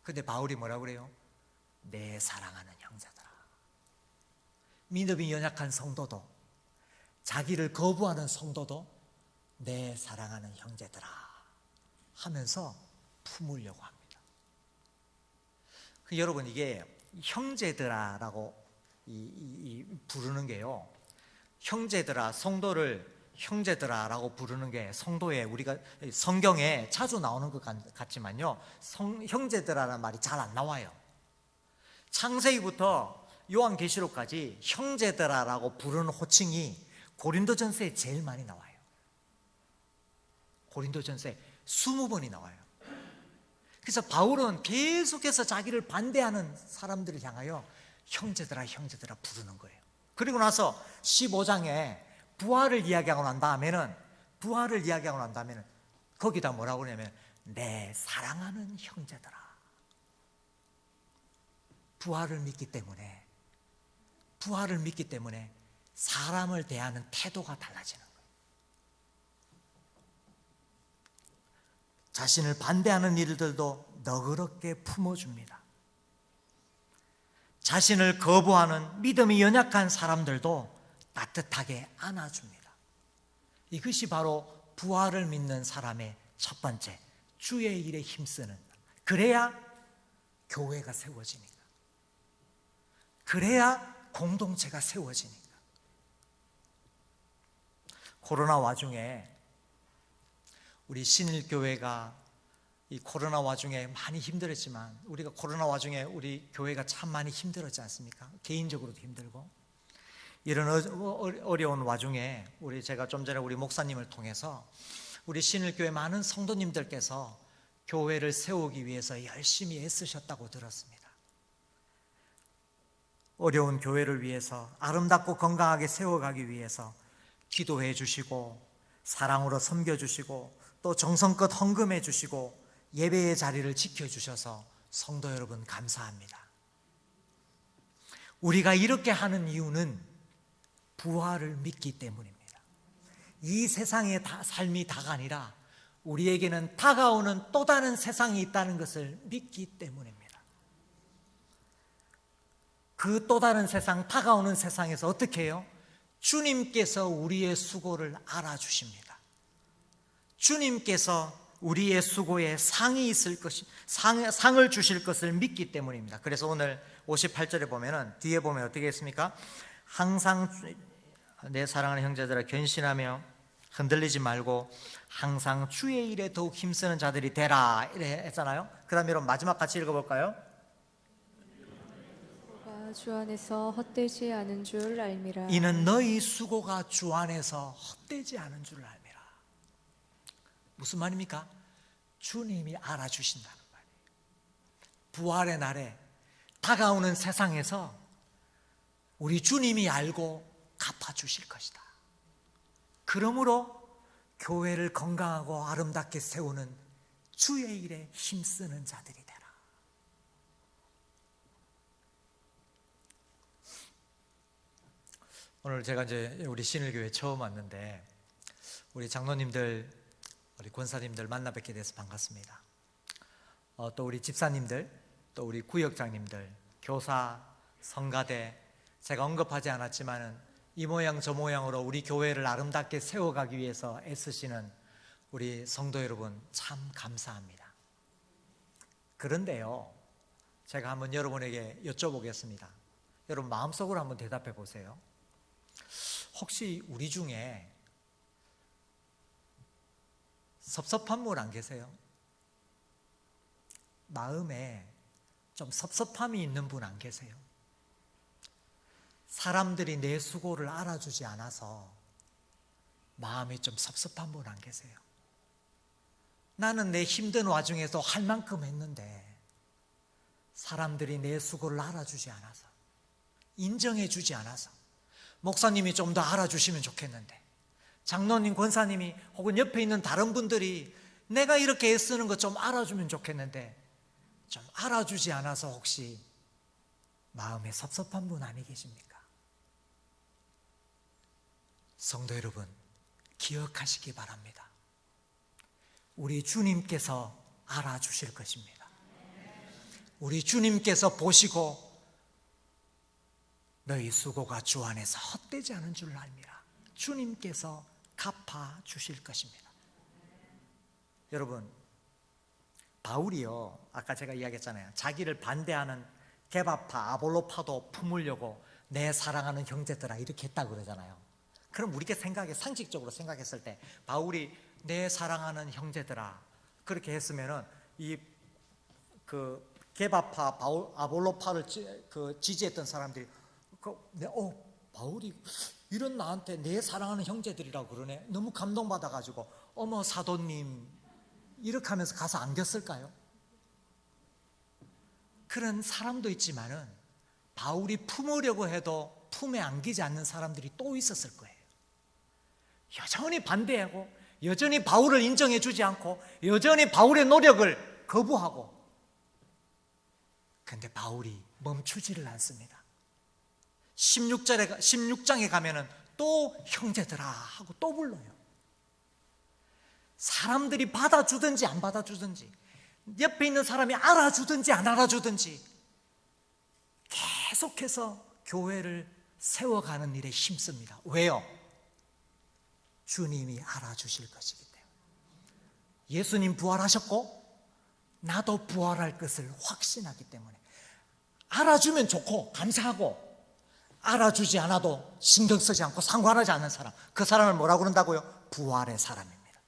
근데 바울이 뭐라고 그래요? 내 사랑하는 형제들아. 믿음이 연약한 성도도, 자기를 거부하는 성도도 내 사랑하는 형제들아 하면서 품으려고 합니다. 여러분, 이게 형제들아라고 부르는 게요, 형제들아, 성도를 형제들아라고 부르는 게 성도에, 우리가 성경에 자주 나오는 것 같지만요, 형제들아라는 말이 잘 안 나와요. 창세기부터 요한계시록까지 형제들아라고 부르는 호칭이 고린도전서에 제일 많이 나와요. 고린도전서에 20번이 나와요. 그래서 바울은 계속해서 자기를 반대하는 사람들을 향하여 형제들아 형제들아 부르는 거예요. 그리고 나서 15장에 부활을 이야기하고 난 다음에는 거기다 뭐라고 하냐면 내 사랑하는 형제들아. 부활을 믿기 때문에 사람을 대하는 태도가 달라지는 거예요. 자신을 반대하는 일들도 너그럽게 품어줍니다. 자신을 거부하는 믿음이 연약한 사람들도 따뜻하게 안아줍니다. 이것이 바로 부활을 믿는 사람의 첫 번째, 주의 일에 힘쓰는, 그래야 교회가 세워지니까, 그래야 공동체가 세워지니까. 코로나 와중에 우리 신일교회가 이 코로나 와중에 많이 힘들었지만, 우리가 코로나 와중에 우리 교회가 참 많이 힘들었지 않습니까? 개인적으로도 힘들고. 이런 어려운 와중에 제가 좀 전에 우리 목사님을 통해서 우리 신일교회 많은 성도님들께서 교회를 세우기 위해서 열심히 애쓰셨다고 들었습니다. 어려운 교회를 위해서, 아름답고 건강하게 세워가기 위해서 기도해 주시고, 사랑으로 섬겨 주시고, 또 정성껏 헌금해 주시고, 예배의 자리를 지켜주셔서 성도 여러분 감사합니다. 우리가 이렇게 하는 이유는 부활을 믿기 때문입니다. 이 세상의 삶이 다가 아니라 우리에게는 다가오는 또 다른 세상이 있다는 것을 믿기 때문입니다. 그 또 다른 세상, 다가오는 세상에서 어떻게 해요? 주님께서 우리의 수고를 알아주십니다. 주님께서 우리의 수고에 상이 있을 상을 주실 것을 믿기 때문입니다. 그래서 오늘 58절에 보면은, 뒤에 보면 어떻게 했습니까? 항상 내 사랑하는 형제들아 견신하며 흔들리지 말고 항상 주의 일에 더욱 힘쓰는 자들이 되라, 이래 했잖아요. 그 다음에 여러분 마지막 같이 읽어볼까요? 주 안에서 헛되지 않은 줄 알미라. 이는 너희 수고가 주 안에서 헛되지 않은 줄 알미라. 무슨 말입니까? 주님이 알아주신다는 말이에요. 부활의 날에 다가오는 세상에서 우리 주님이 알고 갚아주실 것이다. 그러므로 교회를 건강하고 아름답게 세우는 주의 일에 힘쓰는 자들이 되라. 오늘 제가 이제 우리 신일교회 처음 왔는데 우리 장로님들, 우리 권사님들 만나 뵙게 돼서 반갑습니다. 또 우리 집사님들, 또 우리 구역장님들, 교사, 성가대, 제가 언급하지 않았지만은 이 모양 저 모양으로 우리 교회를 아름답게 세워가기 위해서 애쓰시는 우리 성도 여러분 참 감사합니다. 그런데요, 제가 한번 여러분에게 여쭤보겠습니다. 여러분 마음속으로 한번 대답해 보세요. 혹시 우리 중에 섭섭한 분 안 계세요? 마음에 좀 섭섭함이 있는 분 안 계세요? 사람들이 내 수고를 알아주지 않아서 마음이 좀 섭섭한 분 안 계세요? 나는 내 힘든 와중에도 할 만큼 했는데 사람들이 내 수고를 알아주지 않아서, 인정해주지 않아서, 목사님이 좀 더 알아주시면 좋겠는데, 장로님, 권사님이 혹은 옆에 있는 다른 분들이 내가 이렇게 애쓰는 거 좀 알아주면 좋겠는데 좀 알아주지 않아서 혹시 마음에 섭섭한 분 아니 계십니까? 성도 여러분, 기억하시기 바랍니다. 우리 주님께서 알아주실 것입니다. 우리 주님께서 보시고 너희 수고가 주 안에서 헛되지 않은 줄 알미라. 주님께서 갚아 주실 것입니다. 여러분, 바울이요, 아까 제가 이야기했잖아요. 자기를 반대하는 게바파, 아볼로파도 품으려고 내 사랑하는 형제들아 이렇게 했다고 그러잖아요. 그럼 우리가 상식적으로 생각했을 때 바울이 내 사랑하는 형제들아 그렇게 했으면은 그 게바파, 아볼로파를 지지했던 사람들이 바울이 이런 나한테 내 사랑하는 형제들이라고 그러네. 너무 감동받아가지고 어머 사도님 이렇게 하면서 가서 안겼을까요? 그런 사람도 있지만은 바울이 품으려고 해도 품에 안기지 않는 사람들이 또 있었을 거예요. 여전히 반대하고 여전히 바울을 인정해 주지 않고 여전히 바울의 노력을 거부하고, 그런데 바울이 멈추지를 않습니다. 16장에 가면은 또 형제들아 하고 또 불러요. 사람들이 받아주든지 안 받아주든지, 옆에 있는 사람이 알아주든지 안 알아주든지 계속해서 교회를 세워가는 일에 힘씁니다. 왜요? 주님이 알아주실 것이기 때문에. 예수님 부활하셨고 나도 부활할 것을 확신하기 때문에 알아주면 좋고 감사하고, 알아주지 않아도 신경 쓰지 않고 상관하지 않는 사람, 그 사람을 뭐라고 그런다고요? 부활의 사람입니다.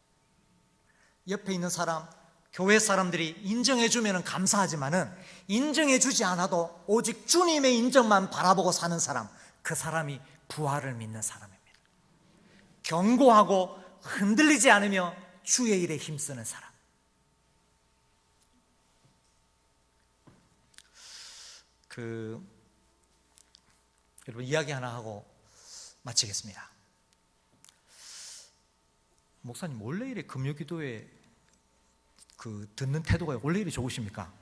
옆에 있는 사람, 교회 사람들이 인정해 주면 감사하지만은 인정해 주지 않아도 오직 주님의 인정만 바라보고 사는 사람, 그 사람이 부활을 믿는 사람입니다. 견고하고 흔들리지 않으며 주의 일에 힘쓰는 사람. 여러분, 이야기 하나 하고 마치겠습니다. 목사님 원래 이래 금요기도에 듣는 태도가 원래 이래 좋으십니까?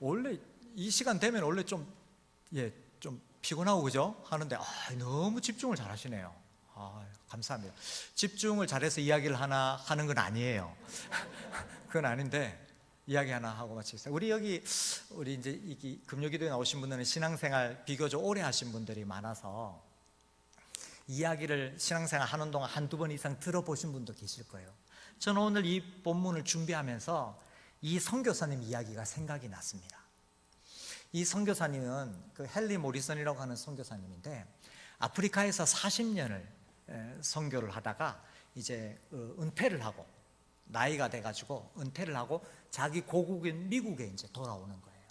원래 이 시간 되면 원래 좀 피곤하고 그죠? 하는데 너무 집중을 잘 하시네요. 감사합니다. 집중을 잘해서 이야기를 하나 하는 건 아니에요. 그건 아닌데 이야기 하나 하고 마치겠습니다. 우리 이제 이 금요기도에 나오신 분들은 신앙생활 비교적 오래 하신 분들이 많아서 이야기를 신앙생활 하는 동안 한두 번 이상 들어보신 분도 계실 거예요. 저는 오늘 이 본문을 준비하면서 이 선교사님 이야기가 생각이 났습니다. 이 선교사님은 헨리 모리슨이라고 하는 선교사님인데 아프리카에서 40년을 선교를 하다가 이제 은퇴를 하고, 나이가 돼가지고 은퇴를 하고 자기 고국인 미국에 이제 돌아오는 거예요.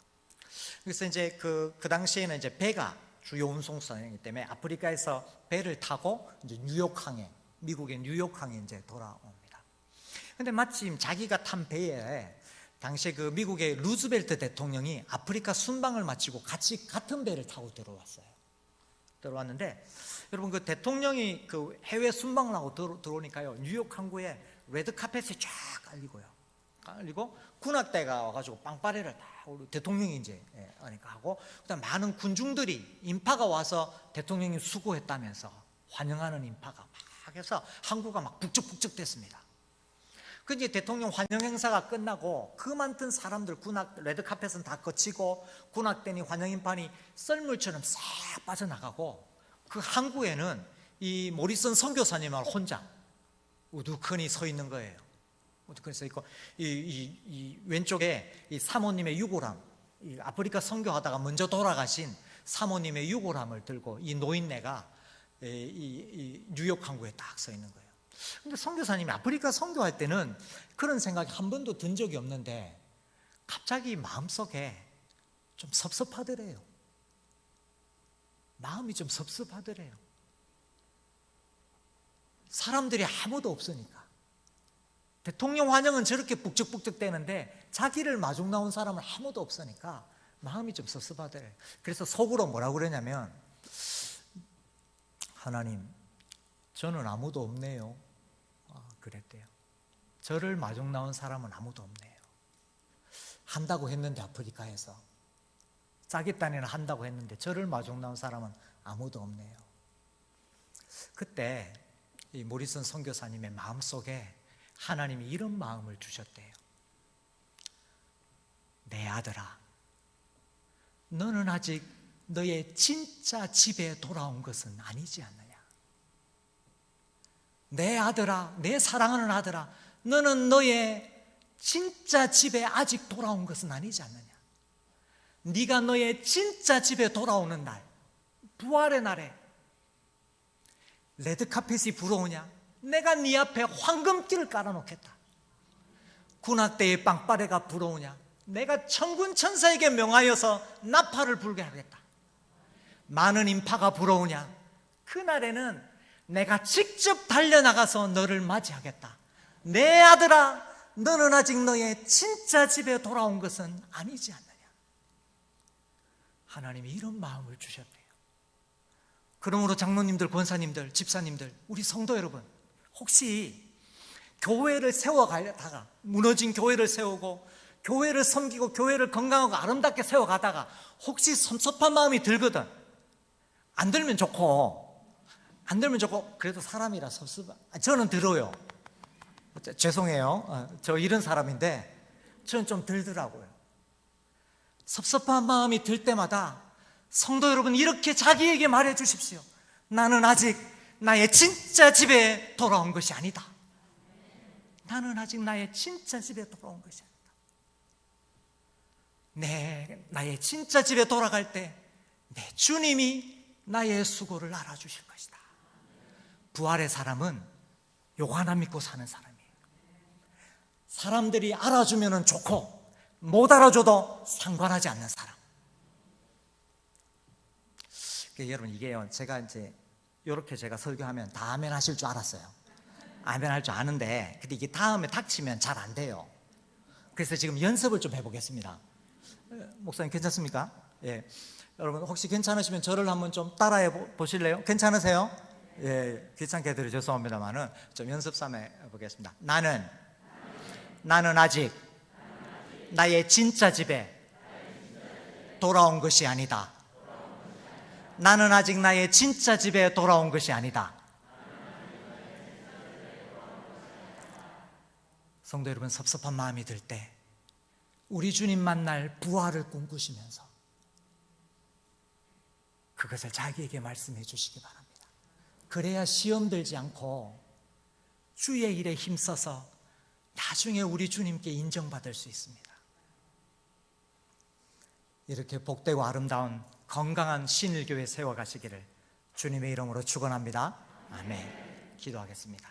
그래서 이제 그 당시에는 이제 배가 주요 운송선이기 때문에 아프리카에서 배를 타고 이제 뉴욕항에, 미국의 뉴욕항에 이제 돌아옵니다. 근데 마침 자기가 탄 배에 당시에 미국의 루즈벨트 대통령이 아프리카 순방을 마치고 같은 배를 타고 들어왔는데, 여러분 대통령이 해외 순방을 하고 들어오니까요, 뉴욕 항구에 레드카펫이 쫙 깔리고 군악대가 와가지고 빵빠레를 다 우리 대통령이 이제 하니까 하고, 그다음 많은 군중들이 인파가 와서 대통령이 수고했다면서 환영하는 인파가 막 해서 항구가 막 북적북적 됐습니다. 그 이제 대통령 환영 행사가 끝나고 그 많던 사람들, 레드카펫은 다 거치고 군악대니 환영인판이 썰물처럼 싹 빠져나가고, 그 항구에는 이 모리슨 선교사님하고 혼자 우두커니 서 있는 거예요. 우두커니 서 있고, 이 왼쪽에 이 사모님의 유골함, 이 아프리카 선교하다가 먼저 돌아가신 사모님의 유골함을 들고 이 노인네가 이 뉴욕 항구에 딱 서 있는 거예요. 근데 선교사님이 아프리카 선교할 때는 그런 생각이 한 번도 든 적이 없는데 갑자기 마음속에 좀 섭섭하더래요. 마음이 좀 섭섭하더래요. 사람들이 아무도 없으니까. 대통령 환영은 저렇게 북적북적 되는데 자기를 마중 나온 사람은 아무도 없으니까 마음이 좀 섭섭하더래요. 그래서 속으로 뭐라고 그러냐면, 하나님, 저는 아무도 없네요. 그랬대요. 저를 마중 나온 사람은 아무도 없네요. 한다고 했는데 아프리카에서 짜깃단에는 한다고 했는데 저를 마중 나온 사람은 아무도 없네요. 그때 이 모리슨 선교사님의 마음속에 하나님이 이런 마음을 주셨대요. 내 아들아, 너는 아직 너의 진짜 집에 돌아온 것은 아니지 않느냐. 내 아들아, 내 사랑하는 아들아, 너는 너의 진짜 집에 아직 돌아온 것은 아니지 않느냐. 네가 너의 진짜 집에 돌아오는 날, 부활의 날에 레드카펫이 부러우냐? 내가 네 앞에 황금띠를 깔아놓겠다. 군악대의 빵빠레가 부러우냐? 내가 천군 천사에게 명하여서 나팔을 불게 하겠다. 많은 인파가 부러우냐? 그날에는 내가 직접 달려나가서 너를 맞이하겠다. 내 아들아, 너는 아직 너의 진짜 집에 돌아온 것은 아니지 않느냐. 하나님이 이런 마음을 주셨대요. 그러므로 장로님들, 권사님들, 집사님들, 우리 성도 여러분, 혹시 교회를 세워가다가 무너진 교회를 세우고 교회를 섬기고 교회를 건강하고 아름답게 세워가다가 혹시 섭섭한 마음이 들거든. 안 들면 좋고, 안 들면 좋고, 그래도 사람이라 섭섭한, 저는 들어요. 죄송해요. 저 이런 사람인데 저는 좀 들더라고요. 섭섭한 마음이 들 때마다 성도 여러분, 이렇게 자기에게 말해 주십시오. 나는 아직 나의 진짜 집에 돌아온 것이 아니다. 나는 아직 나의 진짜 집에 돌아온 것이 아니다. 나의 진짜 집에 돌아갈 때 내 주님이 나의 수고를 알아주실 것이다. 부활의 사람은 요거 하나 믿고 사는 사람이에요. 사람들이 알아주면 좋고 못 알아줘도 상관하지 않는 사람. 여러분, 이게요, 제가 이제 이렇게 제가 설교하면 다 아멘 하실 줄 알았어요. 아멘 할 줄 아는데, 근데 이게 다음에 닥치면 잘 안 돼요. 그래서 지금 연습을 좀 해보겠습니다. 목사님 괜찮습니까? 예. 여러분, 혹시 괜찮으시면 저를 한번 좀 따라해 보실래요? 괜찮으세요? 예, 귀찮게 해드려 죄송합니다만은 좀 연습 삼아 보겠습니다. 나는 아직 나의 진짜 집에 돌아온 것이 아니다. 나는 아직 나의 진짜 집에 돌아온 것이 아니다. 성도 여러분, 섭섭한 마음이 들 때 우리 주님 만날 부활을 꿈꾸시면서 그것을 자기에게 말씀해 주시기 바랍니다. 그래야 시험 들지 않고 주의 일에 힘써서 나중에 우리 주님께 인정받을 수 있습니다. 이렇게 복되고 아름다운 건강한 신일교회 세워가시기를 주님의 이름으로 축원합니다. 아멘. 기도하겠습니다.